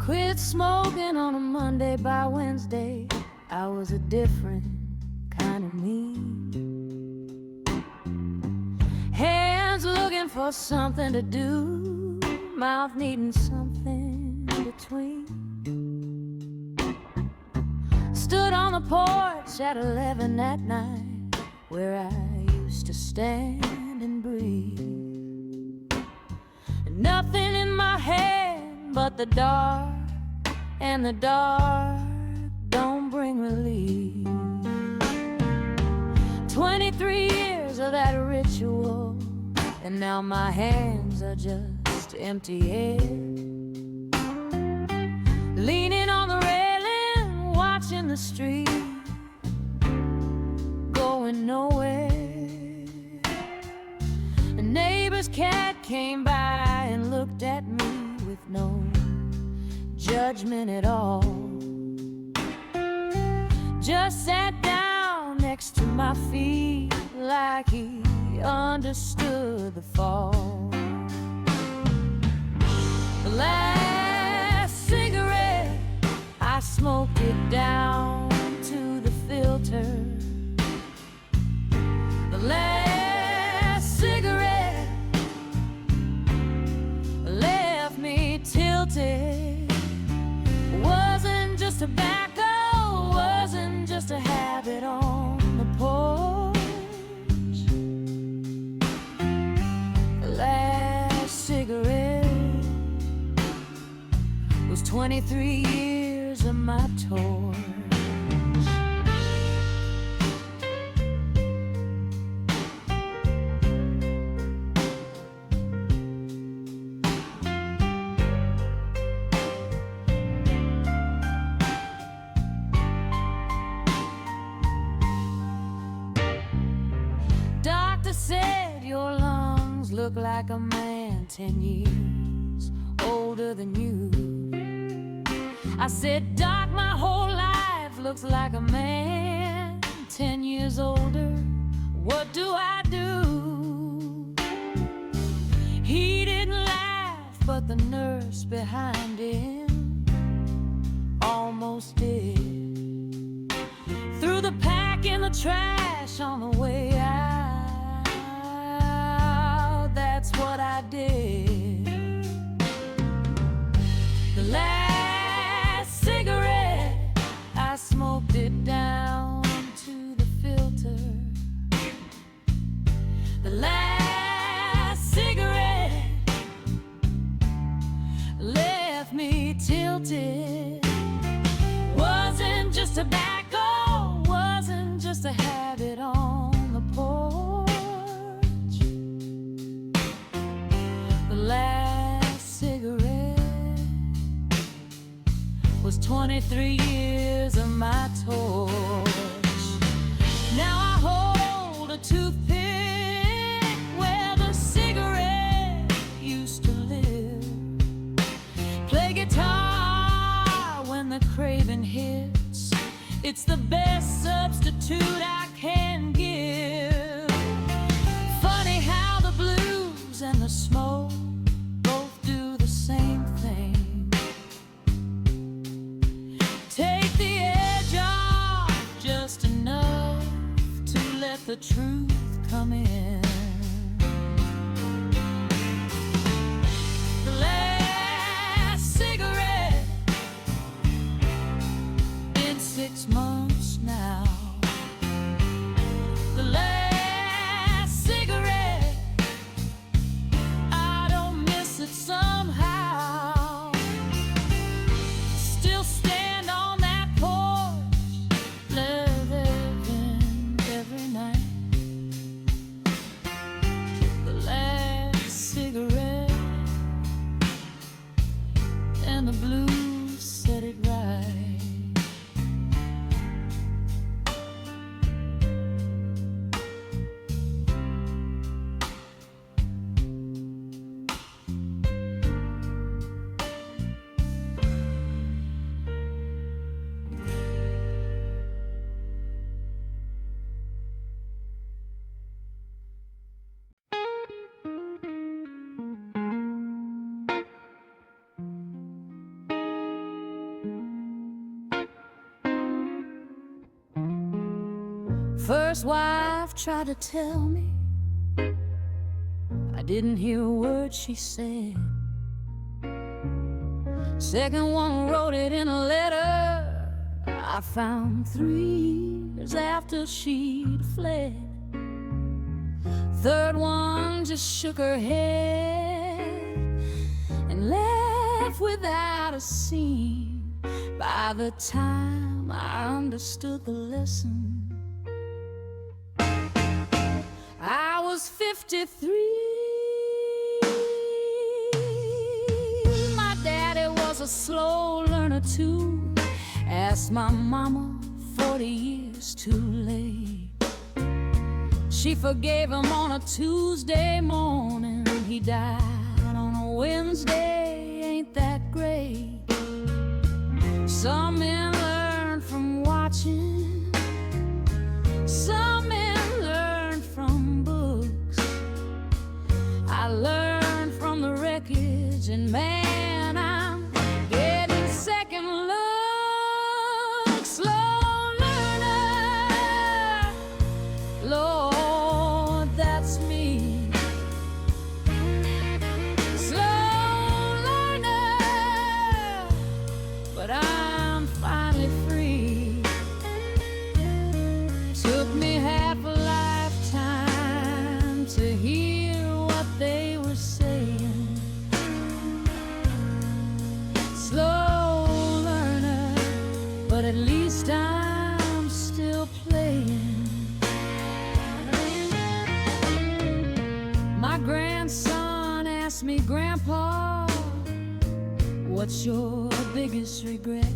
Quit smoking on a Monday, by Wednesday I was a different kind of me. Hands looking for something to do, mouth needing something between. Stood on the porch at 11 at night, where I used to stand and breathe. Nothing in my hand but the dark, and the dark don't bring relief. 23 years of that ritual, and now my hands are just empty air. Leaning on the railing, watching the street, going nowhere. A neighbor's cat came by and looked at me with no judgment at all. Just sat down next to my feet like he understood the fall. The last cigarette, I smoked it down to the filter. The last cigarette left me tilted. Wasn't just tobacco, wasn't just a habit on the porch. The last cigarette was 23 years of my torch. Said your lungs look like a man 10 years older than you. I said, Doc, my whole life looks like a man 10 years older. What do I do? He didn't laugh, but the nurse behind him almost did. Threw the pack in the trash on the way out. That's what I did. The last cigarette, I smoked it down to the filter. The last cigarette left me tilted. Wasn't just tobacco, wasn't just a habit on the porch. The last cigarette was 23 years of my torch. Now I hold a toothpick where the cigarette used to live. Play guitar when the craving hits. It's the best substitute I can give. Funny how the blues and the smoke both do the same thing. Take the edge off just enough to let the truth come in. The last cigarette, been 6 months now. The last cigarette, I don't miss it somehow. Still stand on that porch, living every night. First wife tried to tell me, I didn't hear a word she said. Second one wrote it in a letter I found 3 years after she'd fled. Third one just shook her head and left without a scene. By the time I understood the lesson, I was 53. My daddy was a slow learner too. Asked my mama 40 years too late. She forgave him on a Tuesday morning. He died on a Wednesday. Ain't that great? Some men learn from watching, some men learn from books. I learned from the wreckage, and man, I'm getting second look. Slow learner, Lord, that's me. Slow learner, but I'm finally free. Took me half a lifetime to hear what they were saying. Slow learner, but at least I'm still playing. My grandson asked me, Grandpa, what's your biggest regret?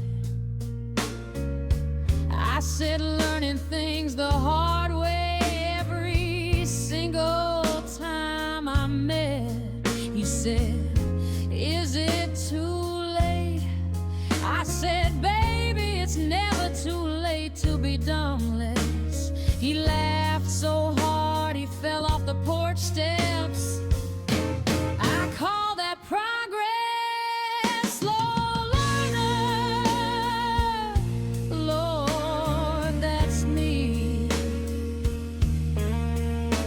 I said, learning things the hard way every single time I met. He said, is it too late? I said, baby, it's never too late to be dumbless. He laughed so hard he fell off the porch steps. I call that progress. Slow learner, Lord, that's me.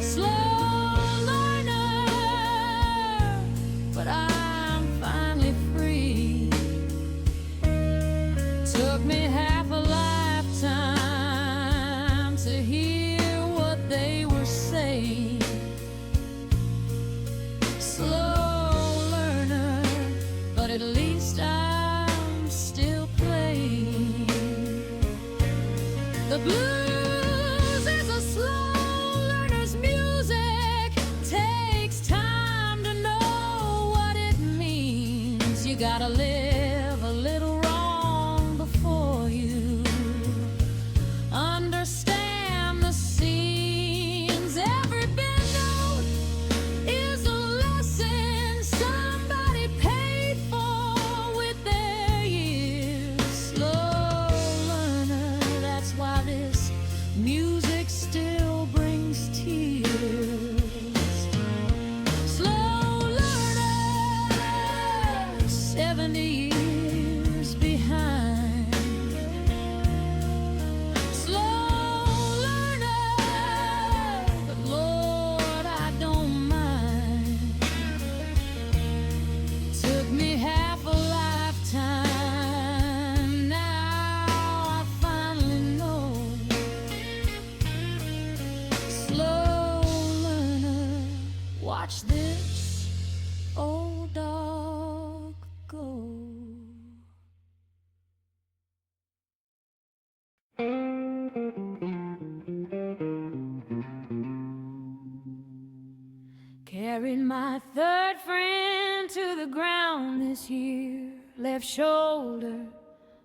Slow learner, but I'm finally free. Took me half a lifetime to hear what they were saying. Slow learner, but at least I'm still playing. The blues is a slow learner's music. Takes time to know what it means. You gotta live a little wrong before you understand the scenes. Every bend note is a lesson somebody paid for with their years. Slow learner, that's why this music still brings tears. Slow learner, 70 years behind. Slow learner, but Lord, I don't mind. Took me half a lifetime. Now I finally know. Slow learner, watch this old dog go. Carried my third friend to the ground this year. Left shoulder,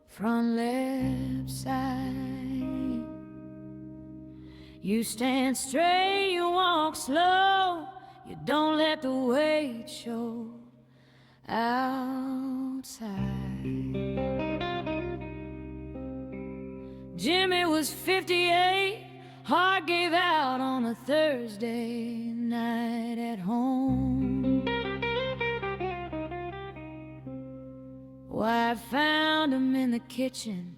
front left side. You stand straight, you walk slow. You don't let the weight show outside. Jimmy was 58, heart gave out on a Thursday night at home. Wife found him in the kitchen,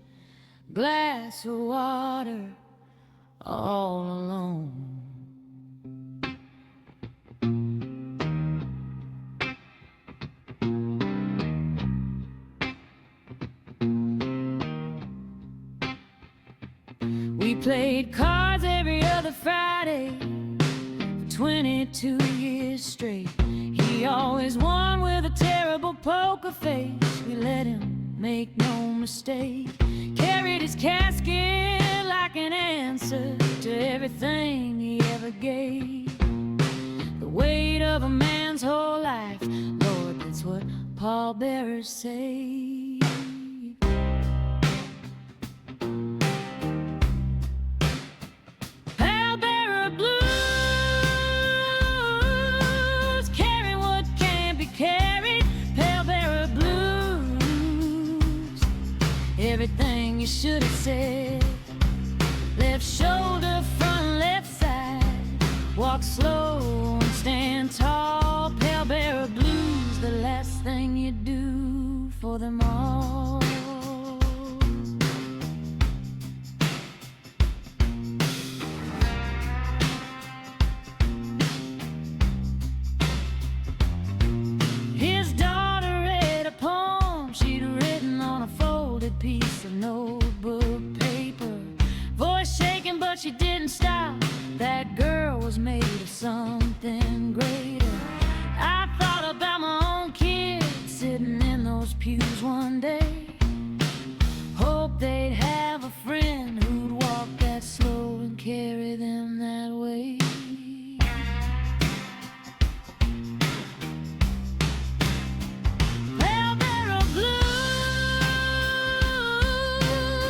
glass of water all alone. We played cards every other Friday for 22 years straight. He always won with a terrible poker face. We let him make no mistake. Carried his casket like an answer to everything he ever gave. The weight of a man's whole life, Lord, that's what pallbearers say. Pallbearer blues, carrying what can't be carried. Pallbearer blues, everything you should have said. Left shoulder, front, left side. Walk slow and stand tall. Pallbearer blues, the last thing you do for them all. His daughter read a poem she'd written on a folded piece of notebook paper. Voice shaking, but she didn't stop. That girl was made of something greater. I thought about my own kids sitting in those pews one day. Hope they'd have a friend who'd walk that slow and carry them that way. Pallbearer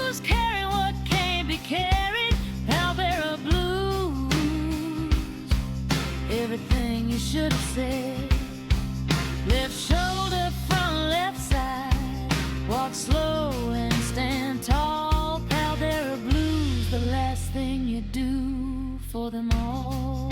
blues, carrying what can't be carried. Pallbearer blues, everything you should have said. Left shoulder, front, left side. Walk slow and stand tall. Pallbearer blues, the last thing you do for them all.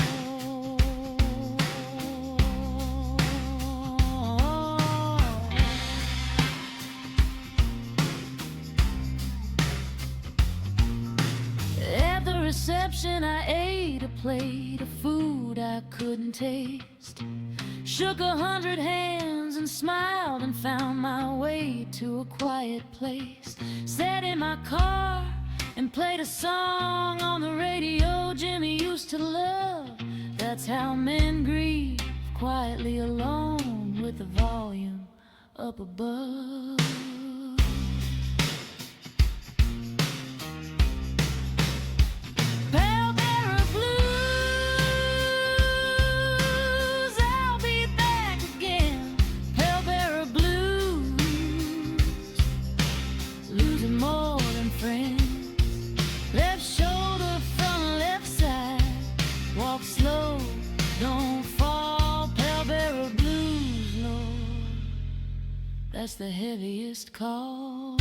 At the reception, I ate a plate of food I couldn't taste. Shook 100 hands and smiled and found my way to a quiet place. Sat in my car and played a song on the radio Jimmy used to love. That's how men grieve, quietly alone with the volume up above. Pallbearer blues, I'll be back again. Pallbearer blues, losing more than friends. Left shoulder, front, left side. Walk slow, don't fall. Pallbearer blues, Lord, that's the heaviest call.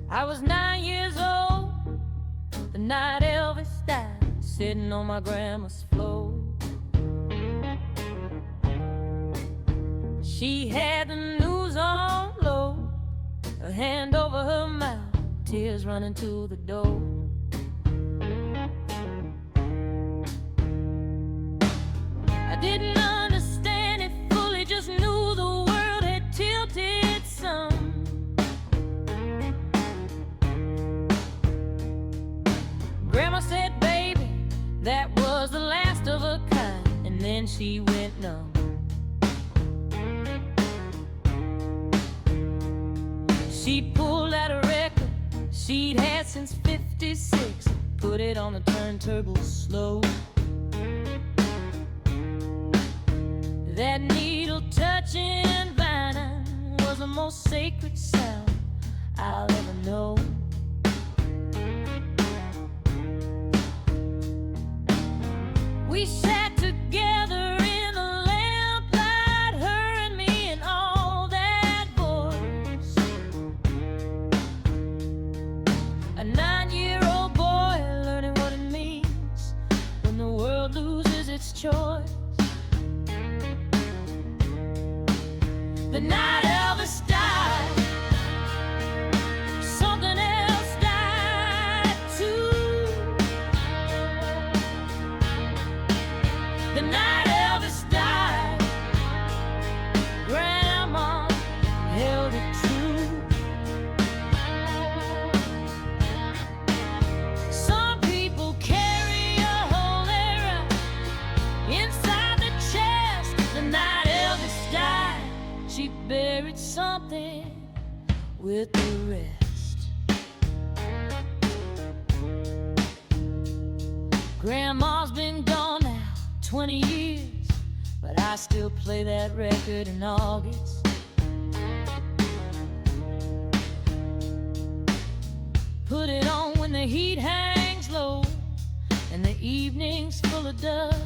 I was 9 years old the night Elvis died, sitting on my grandma's floor. She had the news on low, a hand over her mouth, tears running to the door. I didn't understand it fully, just knew the world had tilted some. that was the last of her kind, and then she went numb. She pulled out a record she'd had since '56, put it on the turntable slow. That needle touching vinyl was the most sacred sound I'll ever know. We sat together in the lamplight, her and me and all that voice. A 9-year-old boy learning what it means when the world loses its choice. The night Elvis died, something else died too. The night Elvis died, Grandma held it true. Some people carry a whole era inside the chest. The night Elvis died, she buried something with the rest. Grandma's been gone now 20 years, but I still play that record in August. Put it on when the heat hangs low and the evening's full of dust.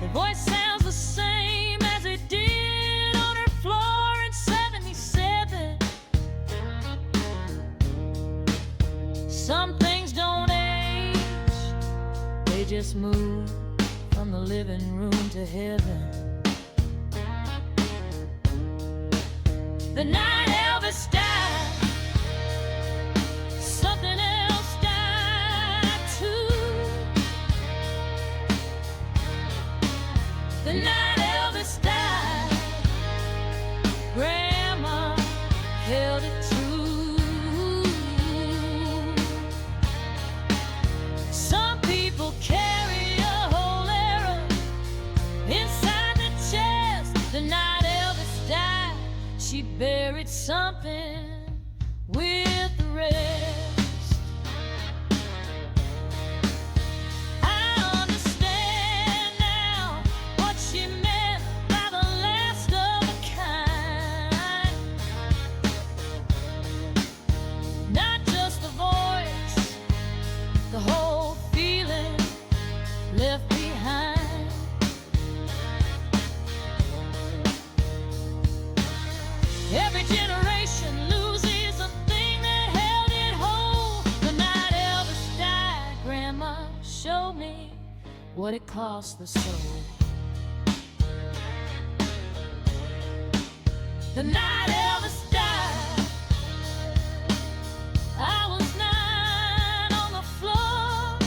The voice sounds the same as it did on her floor in '77. Some things don't age, they just move from the living room to heaven. The night Elvis died, something else died too. The night Elvis died, Grandma held it true. Some people carry a whole era inside the chest. The night Elvis died, she buried something with the rest. Every generation loses a thing that held it whole. The night Elvis died, Grandma showed me what it cost the soul. The night Elvis died, I was 9 on the floor.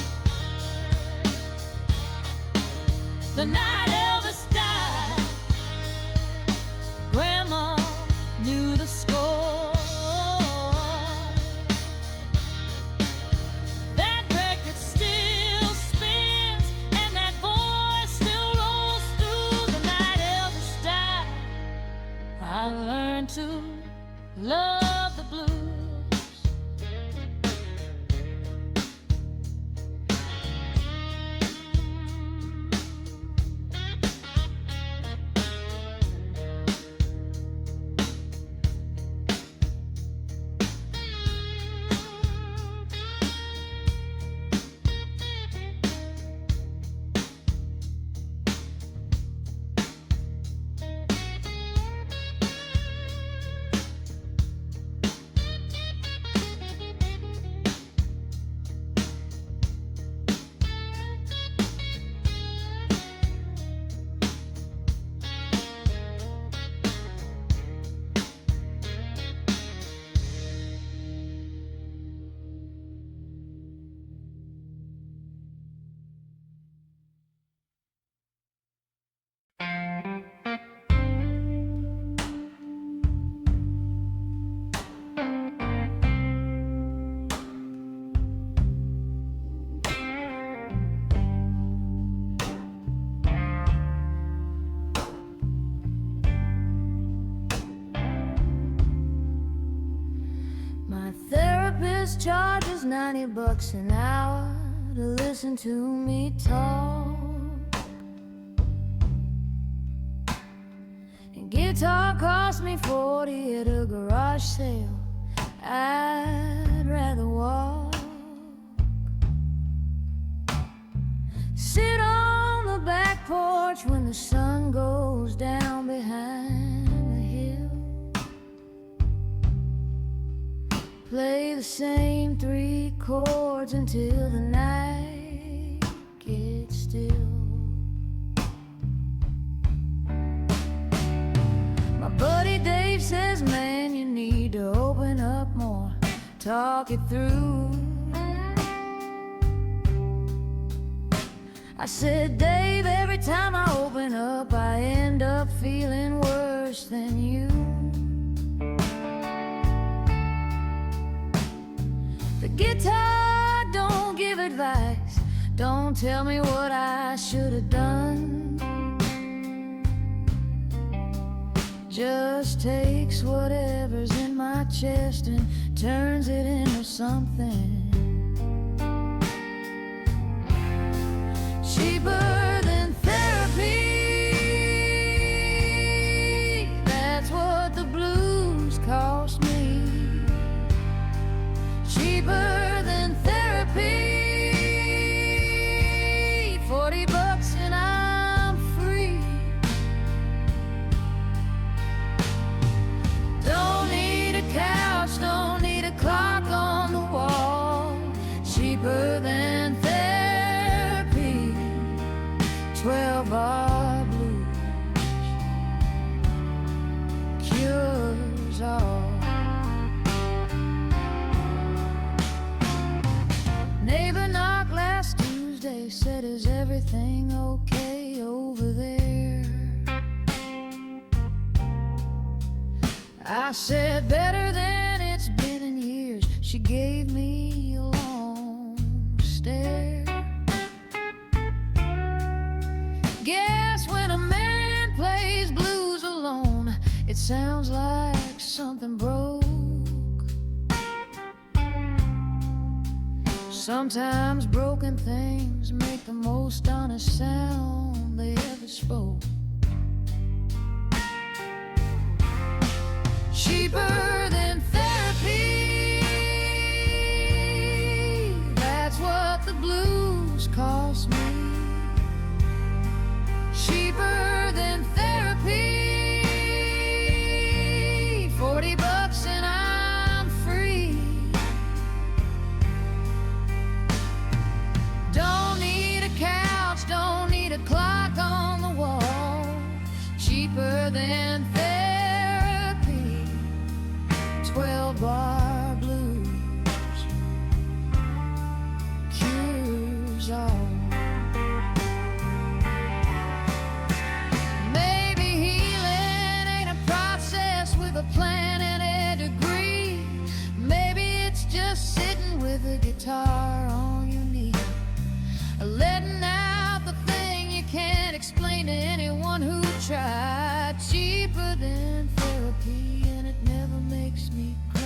The night Elvis died, Grandma knew the score. That record still spins and that voice still rolls through. The night Elvis died, I learned therapist charges $90 an hour to listen to me talk. And guitar cost me 40 at a garage sale. I'd rather walk. Sit on the back porch when the sun goes down behind the hill. Play the same 3 chords until the night gets still. My buddy Dave says, man, you need to open up more, talk it through. I said, Dave, every time I open up, I end up feeling worse than you. The guitar don't give advice, don't tell me what I should have done. Just takes whatever's in my chest and turns it into something cheaper than therapy. That's what the blues cost me. Cheaper than therapy. $40 and I'm free. Don't need a couch, don't need a clock on the wall. Cheaper than therapy. 12-bar blues cures all. Neighbor knocked last Tuesday, said, is everything okay over there? I said, better than it's been in years. She gave me a long stare. Guess when a man plays blues alone, it sounds like something broke. Sometimes broken things make the most honest sound they ever spoke. Cheaper than therapy. That's what the blues cost me. Cheaper than therapy. $40 and I'm free. Don't need a couch, don't need a clock on the wall. Cheaper than therapy. 12-bar blues cures all. A plan and a degree. Maybe it's just sitting with a guitar on your knee, letting out the thing you can't explain to anyone who tried. Cheaper than therapy, and it never makes me cry.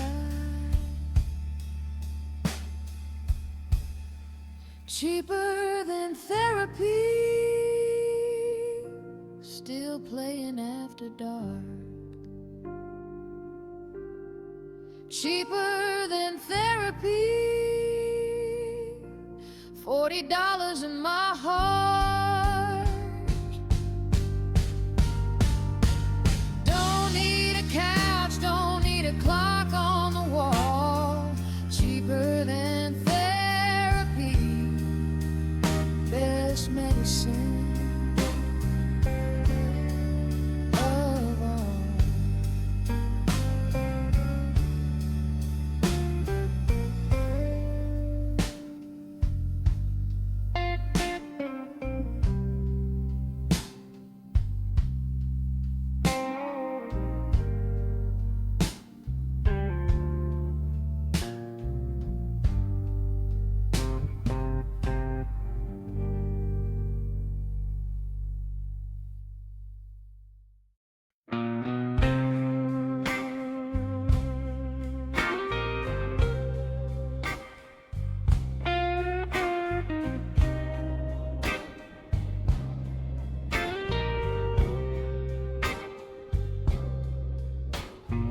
Cheaper than therapy. Still playing after dark. Cheaper than therapy. $40 in my heart. Don't need a couch, don't need a clock on the wall. Cheaper than therapy. Best medicine.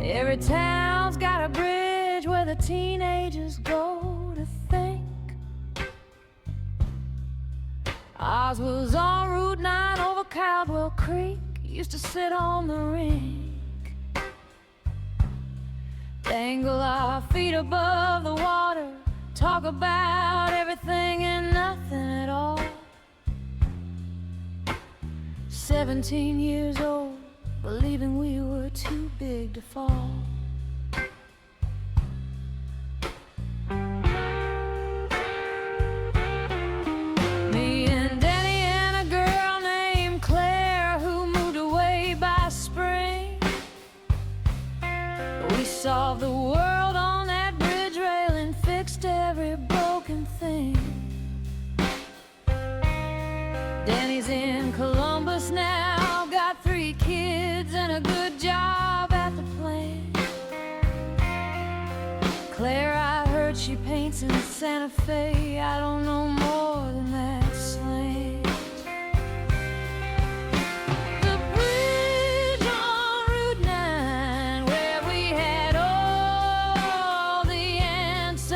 Every town's got a bridge where the teenagers go to think. Ours was on Route 9 over Caldwell Creek. Used to sit on the rink, dangle our feet above the water, talk about everything and nothing at all. 17 years old, believing we were too big to fall. Me and Danny and a girl named Claire who moved away by spring. We solved the world on that bridge rail and fixed every broken thing. Danny's in Columbus now, got 3 kids and a good job at the plant. Claire, I heard she paints in Santa Fe. I don't know more than that slant. The bridge on Route 9 where we had all the answers.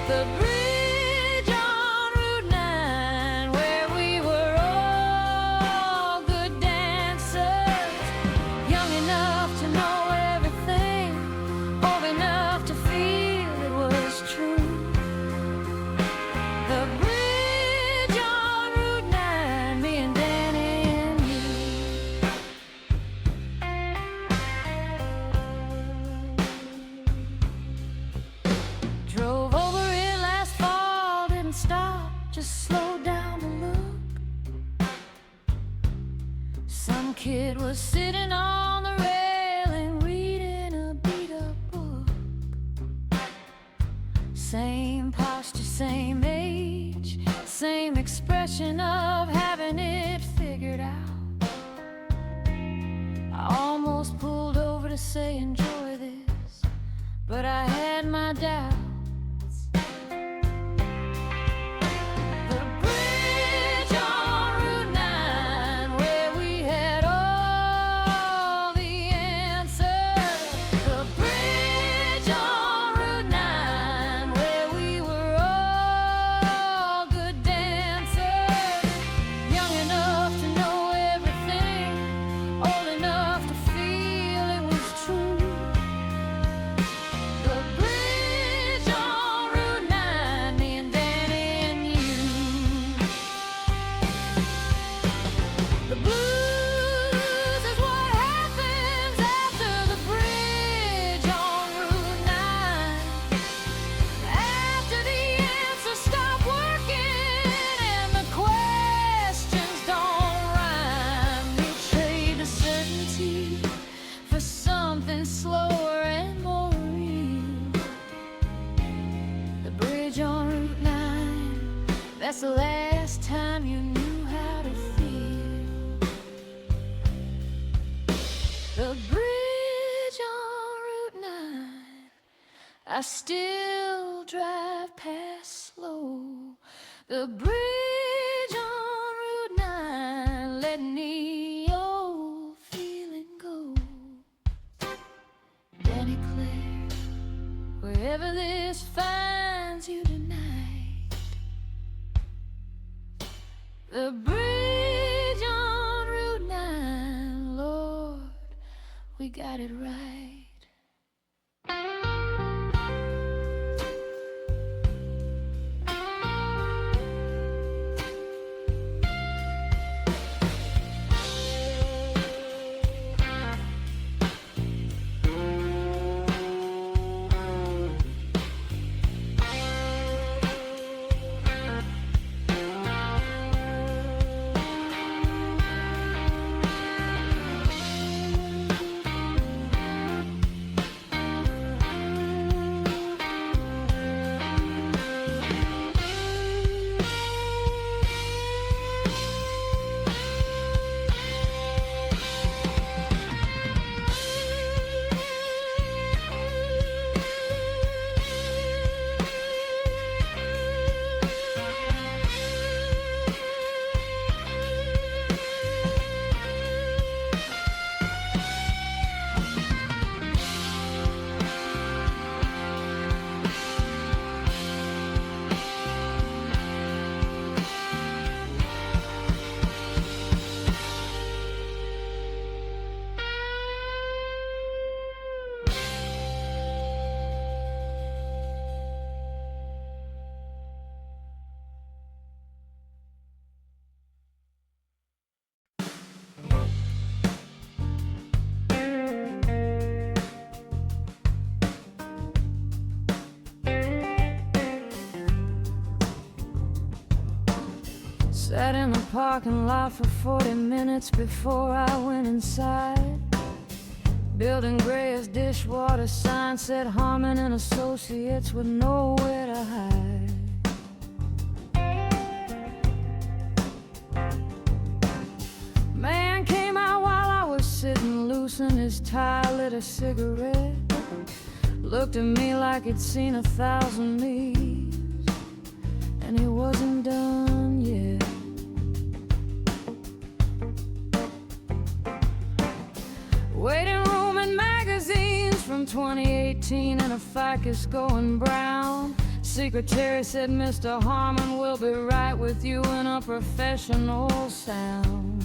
The bridge on Route 9 where we were all good dancers. Young enough to know everything, old enough to feel it was true. The bridge on Route 9, me and Danny and you. Drove over it last fall, didn't stop, just slowed down to look. Some kid was sitting on the railing, reading a beat-up book. Same posture, same age, same expression of having it figured out. I almost pulled over to say enjoy this, but I had my doubts. The bridge on Route 9 where we had all the answers. The bridge on Route 9 where we were all good dancers. Young enough to know everything, old enough to feel it was true. The bridge on Route 9, me and Danny and you. The blues is what happens after the bridge on Route 9. After the answers stop working and the questions don't rhyme, you trade the certainty for something slower and more real. The bridge on Route 9, that's the last time you knew how to feel. The bridge on Route 9, I still drive past slow. The bridge on Route 9, let the old feeling go. Danny Claire, wherever this finds you tonight. The bridge on Route 9, Lord, we got it right. parking lot for 40 minutes before I went inside. Building Gray's dishwater sign said Harmon and Associates with nowhere to hide. Man came out while I was sitting loose in his tie, lit a cigarette, looked at me like he'd seen 1,000 leaves, and he wasn't done yet. Waiting room and magazines from 2018 and a ficus going brown. Secretary said, Mr. Harmon will be right with you in a professional sound.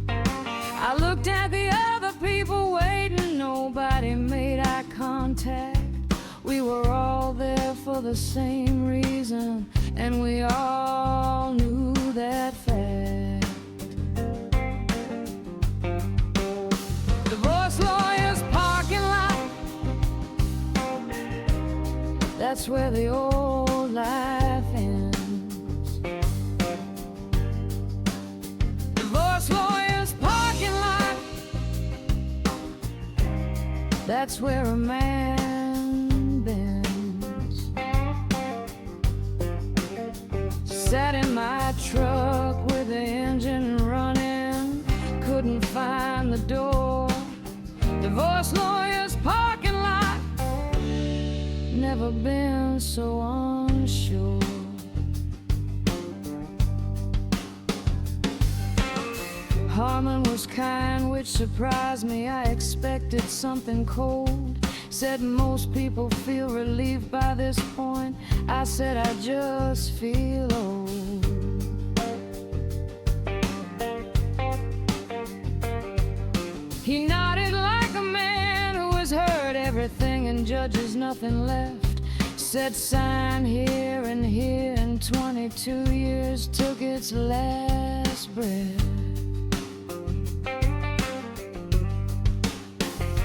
I looked at the other people waiting, nobody made eye contact. We were all there for the same reason, and we all knew that fact. Divorce lawyers parking lot, that's where the old life ends. Divorce lawyers parking lot, that's where a man bends. Sat in my truck with the engine running, couldn't find the door. Divorce lawyers parking lot, never been so unsure. Harmon was kind, which surprised me. I expected something cold. Said most people feel relieved by this point. I said I just feel old. He nodded like a man who has heard everything and judges nothing left. Said sign here and here, and 22 years took its last breath.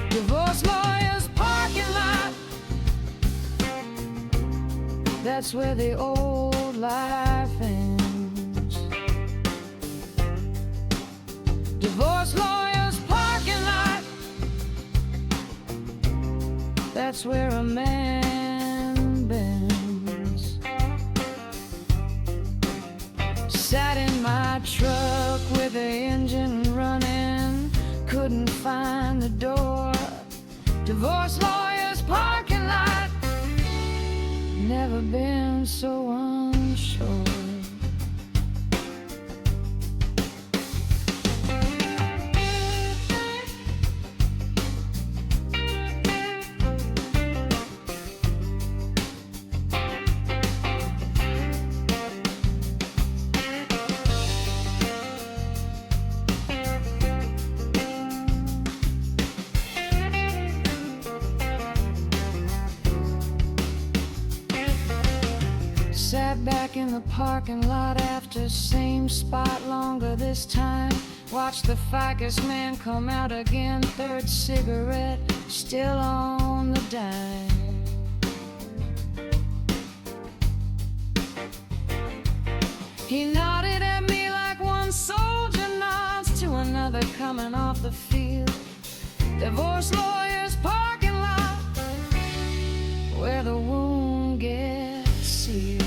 Divorce lawyers parking lot, that's where the old life ends. Divorce lawyers parking lot, that's where a man bends. Sat in my truck with the engine running, couldn't find the door. Divorce lawyers parking lot, never been so unsure. Sat back in the parking lot after same spot longer this time. Watched the ficus man come out again, third cigarette still on the dime. He nodded at me like one soldier nods to another coming off the field. Divorce lawyers parking lot, where the wound gets sealed.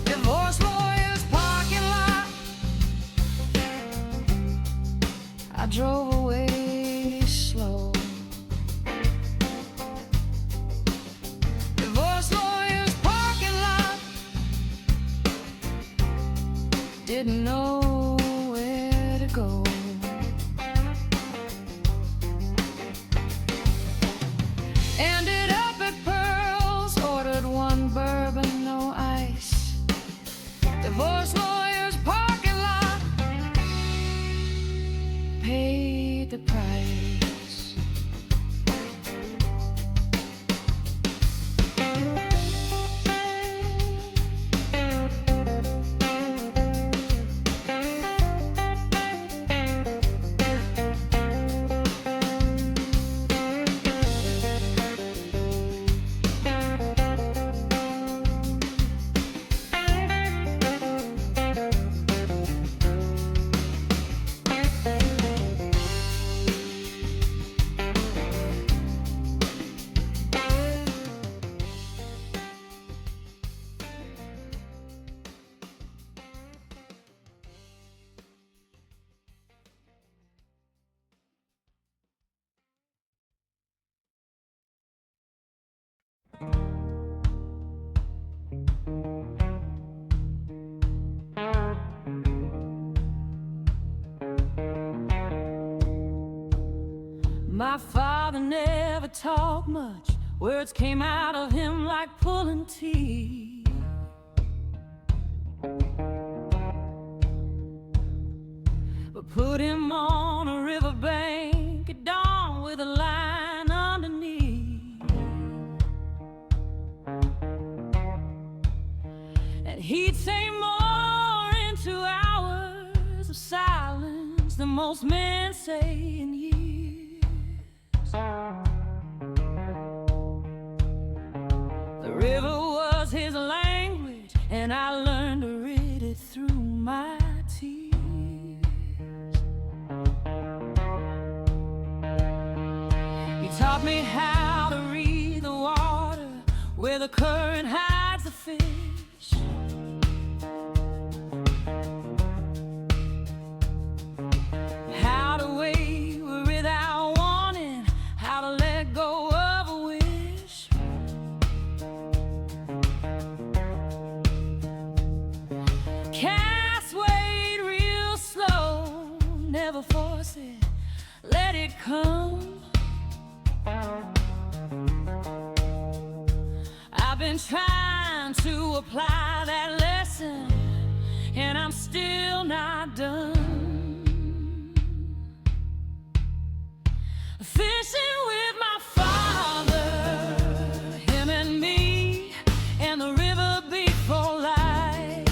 Divorce lawyers parking lot, I drove away slow. Divorce lawyers parking lot, didn't know where to go. Ended up at Pearl's, ordered one bourbon, no ice. Divorce lawyers parking lot, paid the price. My father never talked much. Words came out of him like pulling teeth. But put him on a riverbank at dawn with a line underneath, and he'd say more into hours of silence than most men say in years. The river was his language, and I learned to read it through my tears. He taught me how to read the water, where the current hides the fish. How to wait without warning, how to let go of a wish. Cast weight real slow, never force it, let it come. I've been trying to apply that lesson, and I'm still not done. Fishing with my father, him and me, and the river before light.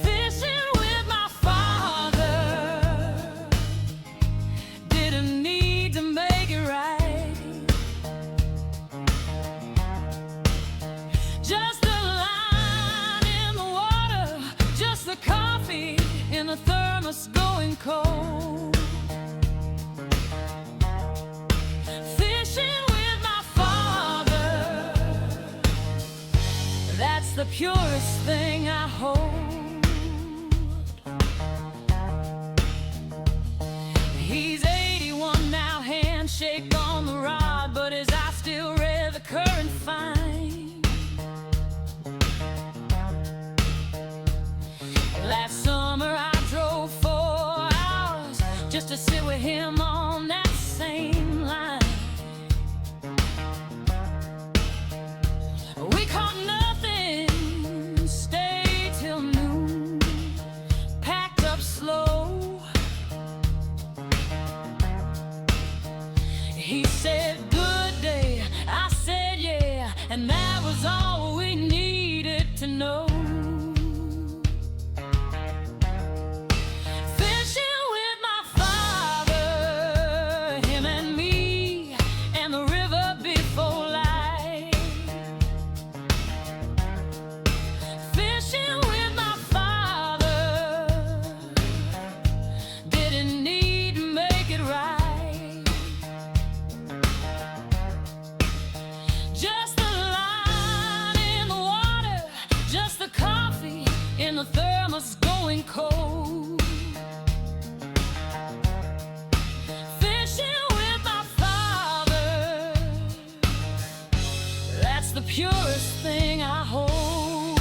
Fishing with my father, didn't need to make it right. Just a line in the water, just the coffee in the thermos going cold. Fishing with my father, that's the purest thing I hold. He's 81 now, handshake on the rod, but his eyes still read the current fine. Last summer I drove 4 hours just to sit with him on that same line. We caught nothing, stayed till noon, packed up slow. He said, "Good day," I said, "Yeah," and that was all we needed to know. Fishing with my father, him and me, and the river before light. Fishing with my father, didn't need to make it right. Just the line in the water, just the coffee in the thermos going cold. Fishing with my father, that's the purest thing I hold.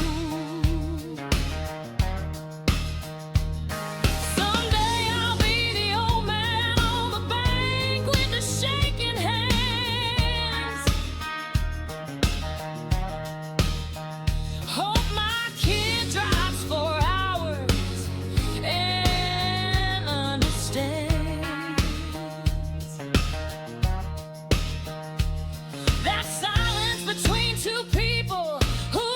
Someday I'll be the old man on the bank with the shaking hands. Hope my kid drives for hours and understands that silence between two people who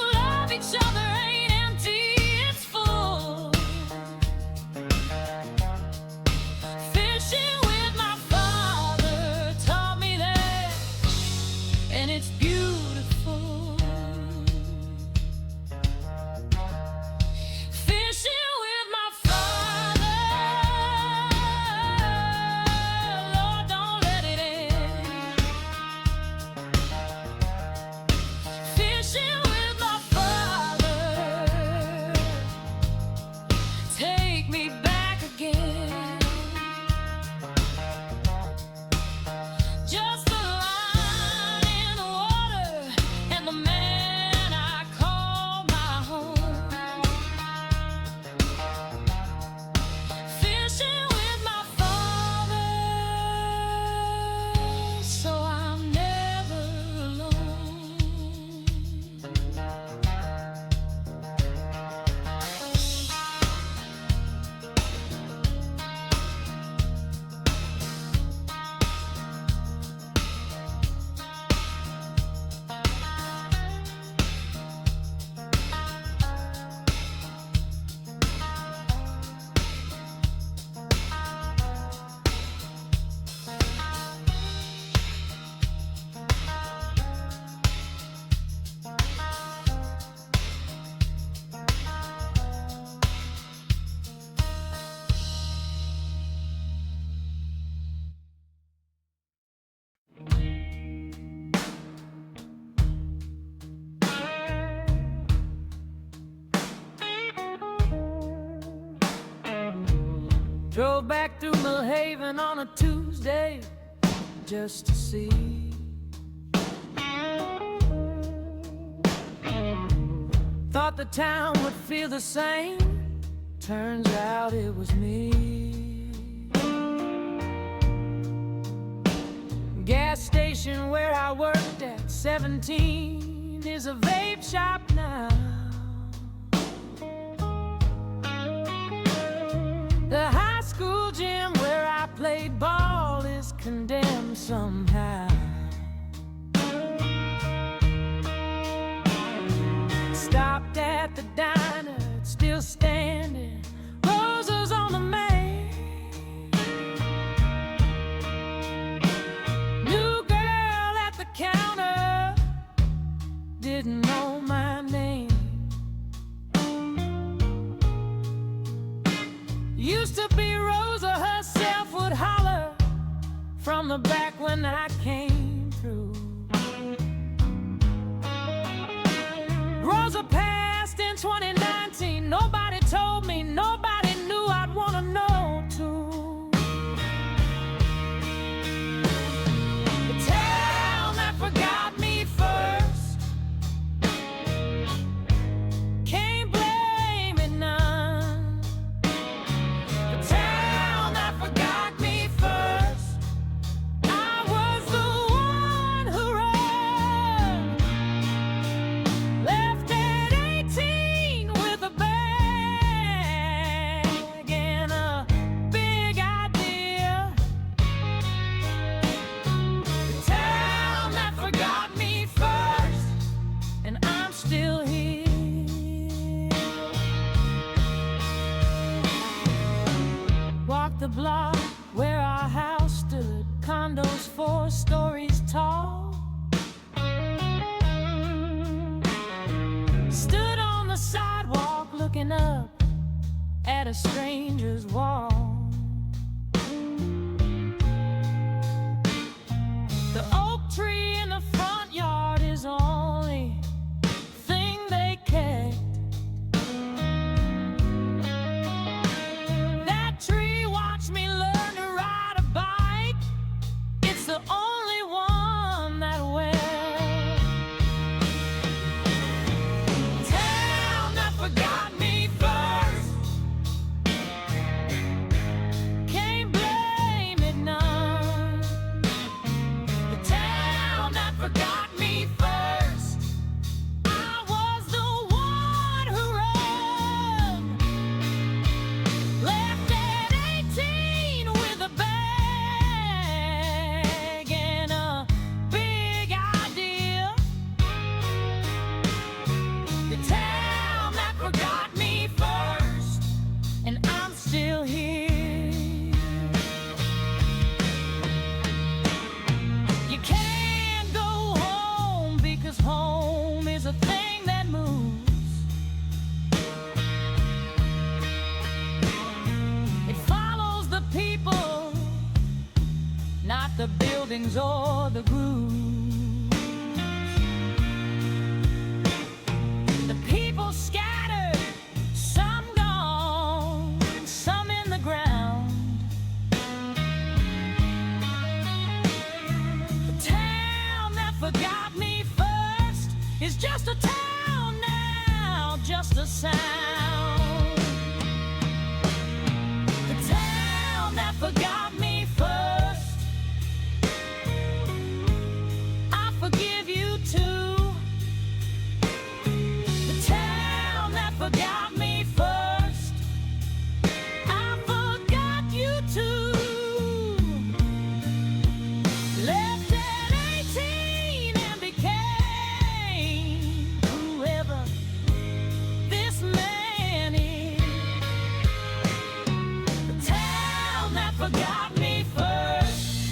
Drove back through Millhaven on a Tuesday just to see. Thought the town would feel the same. Turns out it was me. Gas station where I worked at 17 is a vape shop now. The high school gym where I played ball is condemned somehow. Stopped at the diner, it's still standing. Roses on the main. New girl at the counter didn't know my name. Used to be Rosa herself would holler from the back when I came through. Rosa passed in 2019. Nobody told me, nobody knew I'd wanna know too. The town that forgot me first, can't blame it none. The town that forgot me first, I was the one who ran. Left at 18 with a bag and a big idea. The town that forgot me first, and I'm still here. Walk the block where our house stood, condos 4 stories tall. Stood on the sidewalk looking up at a stranger's wall. The oak tree in the front yard is the only thing they kept. That tree watched me learn to ride a bike. It's the only one that wept. Town that forgot me first, can't blame it none. The town that forgot me first, I was the one who ran. Left at 18 with a bag and a big idea. The town that forgot me first, and I'm still here. You can't go home because home is a thing that moves. It follows the people, not the buildings or the grooves. The people scattered, some gone, some in the ground. The town that forgot me first is just a town now, just a sound. The town that forgot me first, I forgive you too. The town that forgot me first, I forgot you too. Left at 18 and became whoever this man is. The town that forgot me first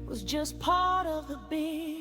was just part of the big.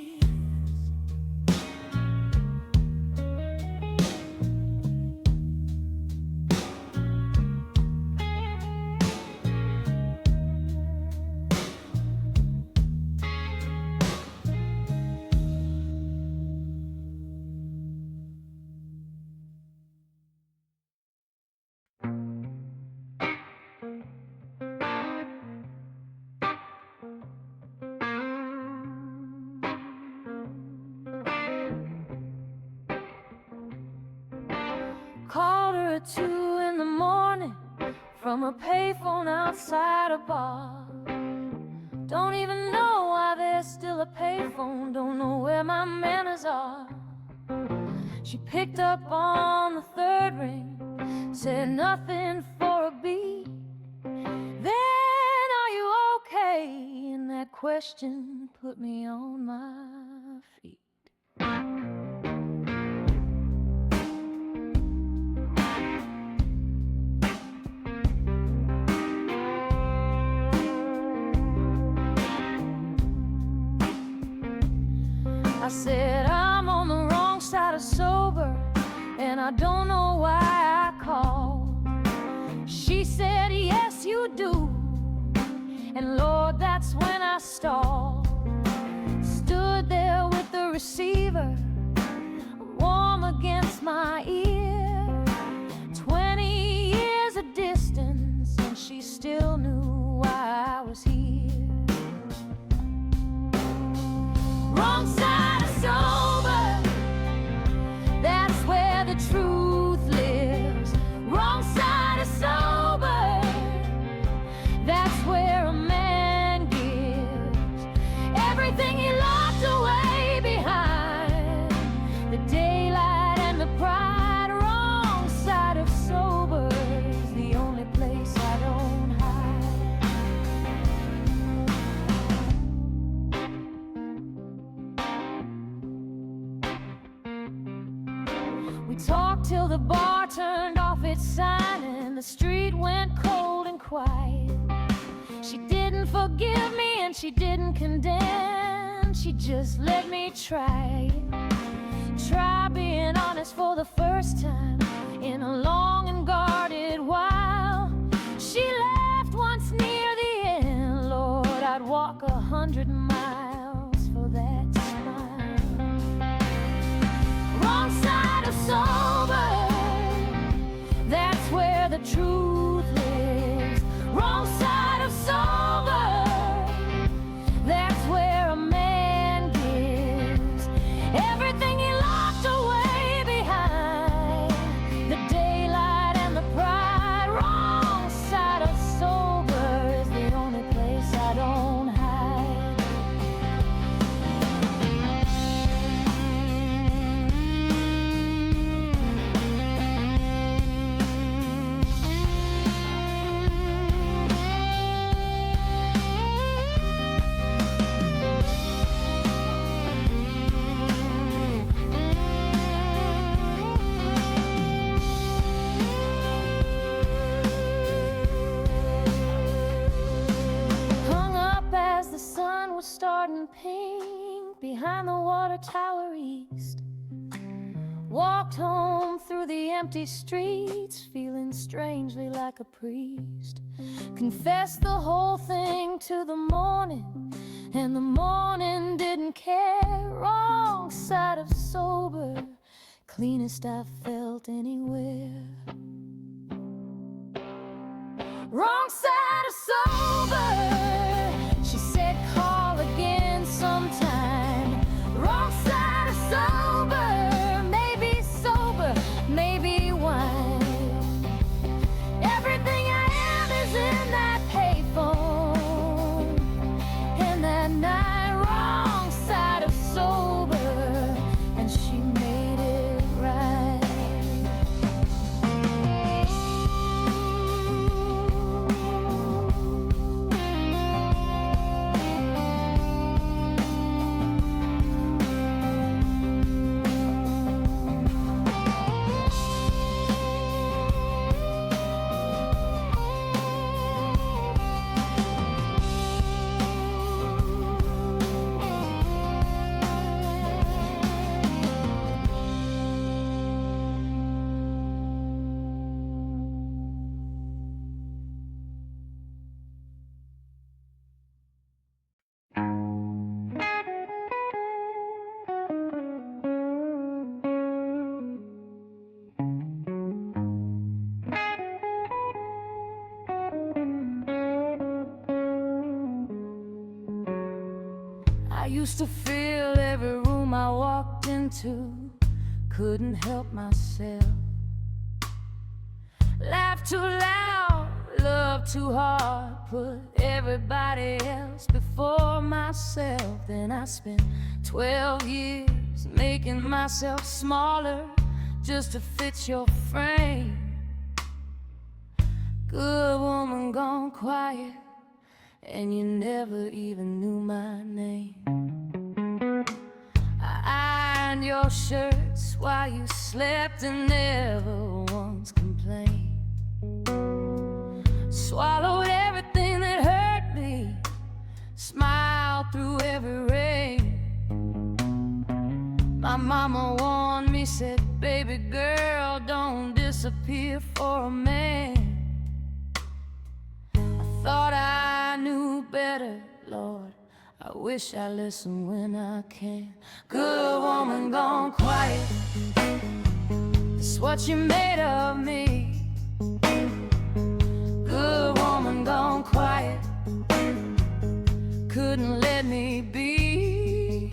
Called her at 2 in the morning from a payphone outside a bar. Don't even know why there's still a payphone, don't know where my manners are. She picked up on the third ring, said nothing for a beat. Then, are you okay? And that question put me on my feet. I said, I'm on the wrong side of sober, and I don't know why I called. She said, yes, you do. And Lord, that's when I stalled. Stood there with the receiver, warm against my ear. 20 years of distance, and she still knew why I was here. Wrong side of sober, that's where the truth lives. Wrong side of sober, that's where a man gives everything he locked away behind the daylight and the pride. Wrong side of sober is the only place I don't hide. We talked till the bar turned off its sign and the street went cold and quiet. She didn't forgive me and she didn't condemn, she just let me try being honest for the first time in a long and guarded while. She laughed once near the end, Lord, I'd walk 100 miles for that smile. Wrong side of sober, that's where the truth lives. Wrong side of sober, that's where a man gives everything he locked away behind the daylight and the pride. Wrong side of sober is the only place I don't hide. Hung up as the sun was starting pink behind the water tower east. Walked home through the empty streets, feeling strangely like a priest. Confessed the whole thing to the morning, and the morning didn't care. Wrong side of sober, cleanest I felt anywhere. Wrong side of sober, she said call again sometime. Wrong side of sober, maybe wine. Everything I am is in that payphone. And that night, wrong side of sober, and she made it right. I used to feel every room I walked into, couldn't help myself. Laugh too loud, love too hard, put everybody else before myself. Then I spent 12 years making myself smaller just to fit your frame. Good woman gone quiet, and you never even knew my name. I ironed your shirts while you slept and never once complained. Swallowed everything that hurt me, smiled through every rain. My mama warned me, said, baby girl, don't disappear for a man. I thought I knew better, Lord, I wish I listened when I can. Good woman gone quiet, that's what you made of me. Good woman gone quiet, couldn't let me be.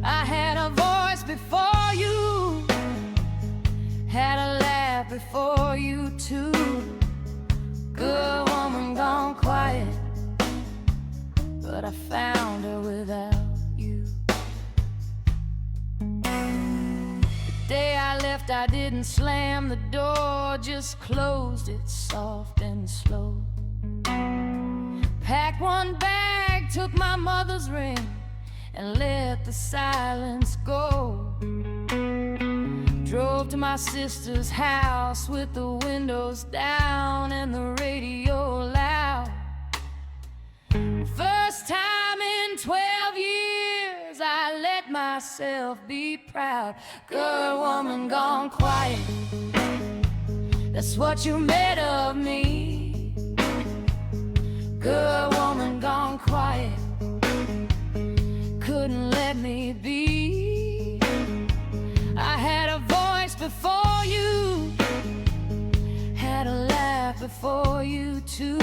I had a voice before you, had a laugh before you too. Good woman gone quiet, but I found her without you. The day I left, I didn't slam the door, just closed it soft and slow. Packed one bag, took my mother's ring, and let the silence go. Drove to my sister's house with the windows down and the radio loud. First time in 12 years I let myself be proud. Good woman gone quiet, that's what you made of me. Good woman gone quiet, couldn't let me be. I had a voice before you, had a laugh before you too.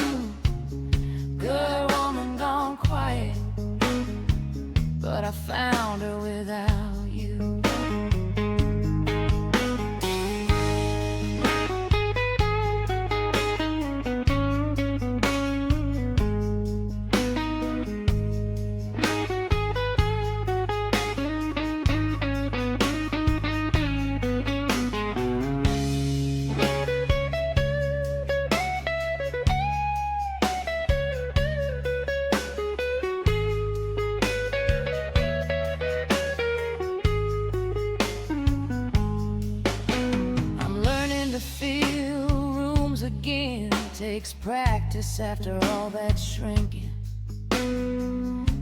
Good woman gone quiet, but I found her without you. Takes practice after all that shrinking.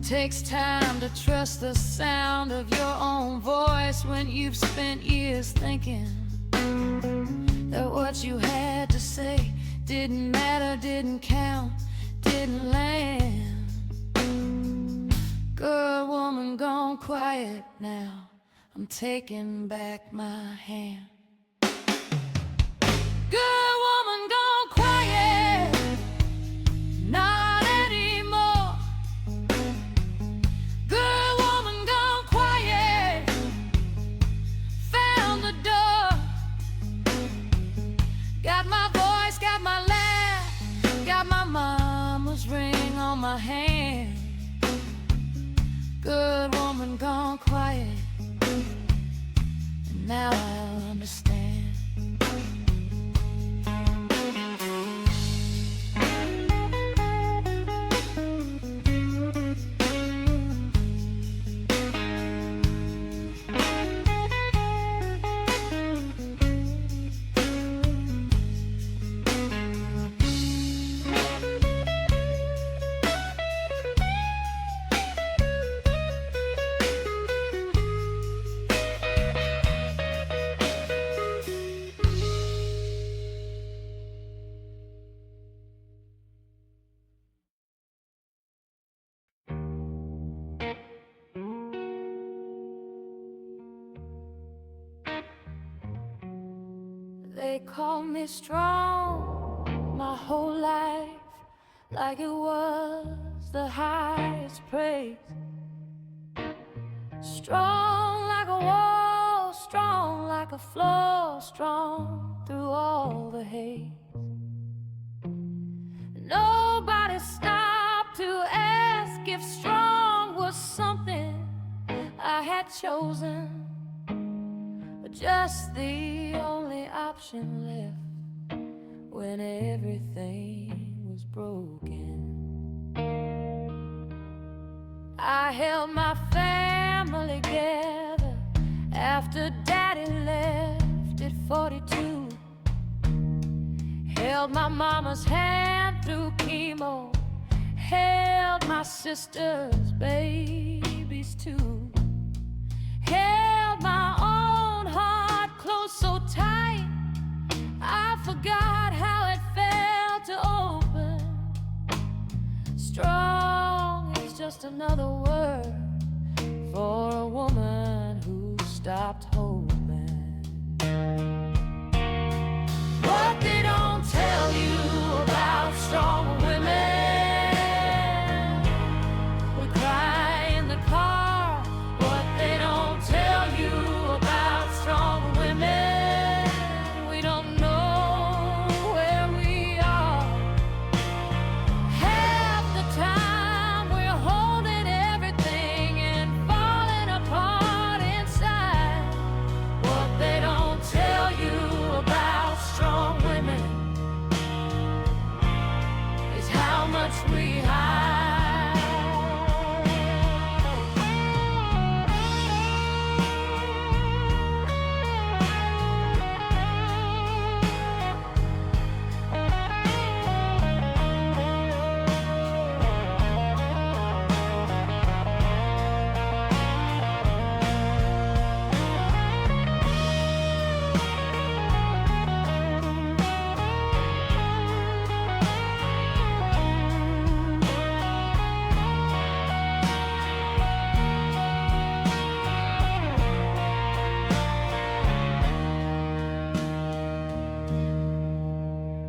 Takes time to trust the sound of your own voice when you've spent years thinking that what you had to say didn't matter, didn't count, didn't land. Good woman gone quiet now, I'm taking back my hand. Good woman gone quiet, not anymore. Good woman gone quiet, found the door. Got my voice, got my laugh, got my mama's ring on my hand. Good woman gone quiet, and now I understand. They call me strong my whole life, like it was the highest praise. Strong like a wall, strong like a floor, strong through all the haze. Nobody stopped to ask if strong was something I had chosen, but just the only option left when everything was broken. I held my family together after Daddy left at 42. Held my mama's hand through chemo, held my sister's babies too. Held my own heart close so tight, I forgot how it felt to open. Strong is just another word for a woman who stopped hoping. What they don't tell you about strong women, we cry in the car. What they don't tell you about strong women, we don't know where we are. Half the time we're holding everything and falling apart inside. What they don't tell you about strong women is how much we hide.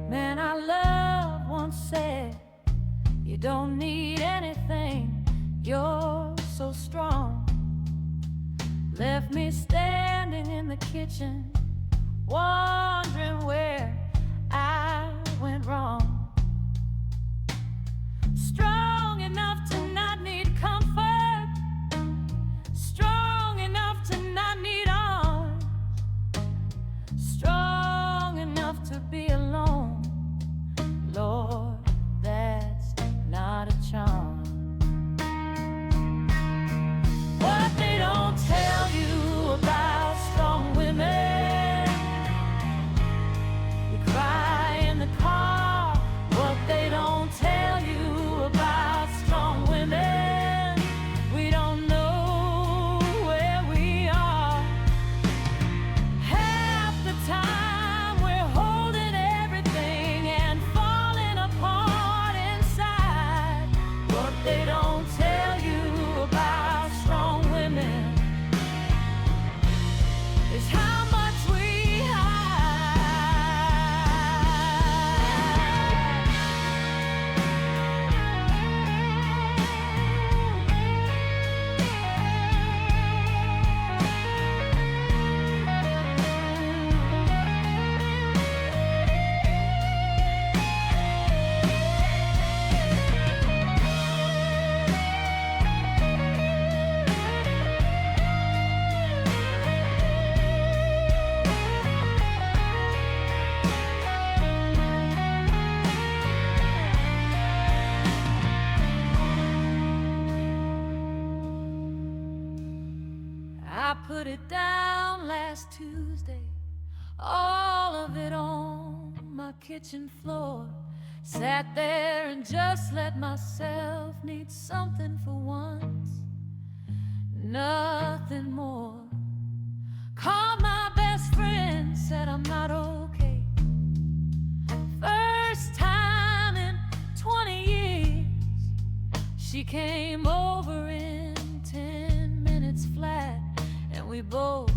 Man I love once said, you don't need anything, you're so strong. Left me standing in the kitchen, wondering where I went wrong. Strong enough to not need comfort, strong enough to not need arms, strong enough to be alone. Lord, that's not a charm. What they don't tell you about strong women, we cry in the car. What they don't tell you about strong women, we don't know where we are. Half the time we're holding everything and falling apart inside. What they don't tell you about strong women is how much we hide. I put it down last Tuesday, all of it on my kitchen floor. Sat there and just let myself need something for once, nothing more. Called my best friend, said I'm not okay. First time in 20 years. She came over in 10 minutes flat, and we both